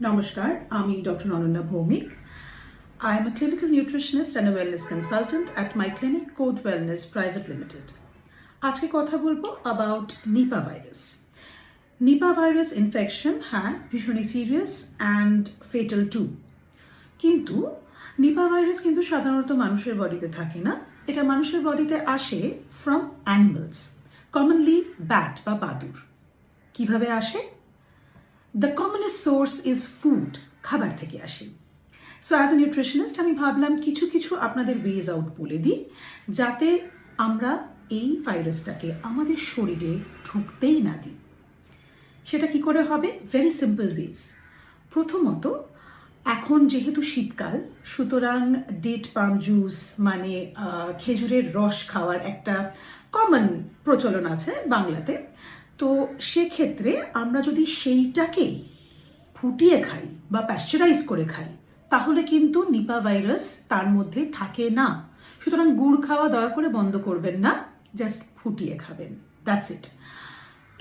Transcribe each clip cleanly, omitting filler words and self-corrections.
নমস্কার, আমি doctor Ananya Bhowmik. I am a clinical nutritionist and a wellness consultant at my clinic Code Wellness Private Limited. আজকে কথা বলবো about Nipah virus. Nipah virus infection হ্যাঁ ভীষণই serious and fatal two. কিন্তু Nipah virus কিন্তু সাধারণত মানুষের বডিতে থাকে না, এটা মানুষের বডিতে আসে ফ্রম অ্যানিমালস, কমনলি ব্যাট বা বাদুড়। কিভাবে আসে? The commonest source is food, খাবার থেকে আসে। সো অ্যাজ এ নিউট্রিশনিস্ট আমি ভাবলাম কিছু আপনাদের ওয়েজ আউট বলে দিই, যাতে আমরা এই ভাইরাসটাকে আমাদের শরীরে ঢুকতেই না দিই। সেটা কি করে হবে? Very simple ways. প্রথমত, এখন যেহেতু শীতকাল, সুতরাং ডেট পাম জুস মানে খেজুরের রস খাওয়ার একটা কমন প্রচলন আছে বাংলাতে। তো সেক্ষেত্রে আমরা যদি সেইটাকে ফুটিয়ে খাই বা প্যাস্চারাইজ করে খাই, তাহলে কিন্তু নিপা ভাইরাস তার মধ্যে থাকে না। সুতরাং গুড় খাওয়া দয়া করে বন্ধ করবেন না, জাস্ট ফুটিয়ে খাবেন, দ্যাটস ইট।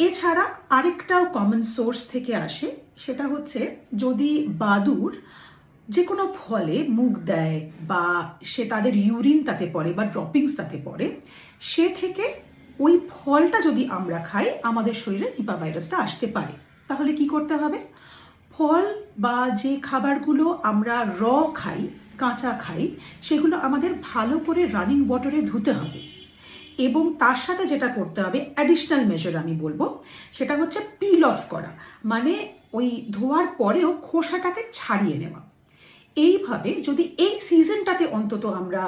এছাড়া আরেকটাও কমন সোর্স থেকে আসে, সেটা হচ্ছে যদি বাদুড় যে কোনো ফলে মুখ দেয় বা সে তাদের ইউরিন তাতে পড়ে বা ড্রপিংস তাতে পড়ে, সে থেকে ওই ফলটা যদি আমরা খাই, আমাদের শরীরে নিপা ভাইরাসটা আসতে পারে। তাহলে কি করতে হবে? ফল বা যে খাবারগুলো আমরা খাই, কাঁচা খাই, সেগুলো আমাদের ভালো করে রানিং ওয়াটারে ধুতে হবে। এবং তার সাথে যেটা করতে হবে, অ্যাডিশনাল মেজার আমি বলবো, সেটা হচ্ছে পিল অফ করা, মানে ওই ধোয়ার পরেও খোসাটাকে ছাড়িয়ে নেওয়া। এইভাবে যদি এই সিজনটাতে অন্তত আমরা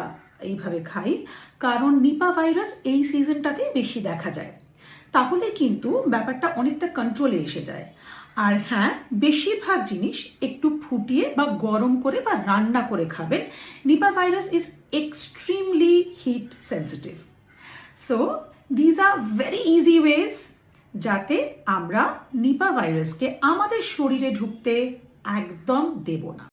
এইভাবে খাই, কারণ নিপা ভাইরাস এই সিজনটাতে বেশি দেখা যায়, তাহলে কিন্তু ব্যাপারটা অনেকটা কন্ট্রোলে এসে যায়। আর হ্যাঁ, বেশিরভাগ জিনিস একটু ফুটিয়ে বা গরম করে বা রান্না করে খাবেন। Nipah virus is extremely heat sensitive. So these are very easy ways যাতে আমরা নিপা ভাইরাসকে আমাদের শরীরে ঢুকতে একদম দেব না।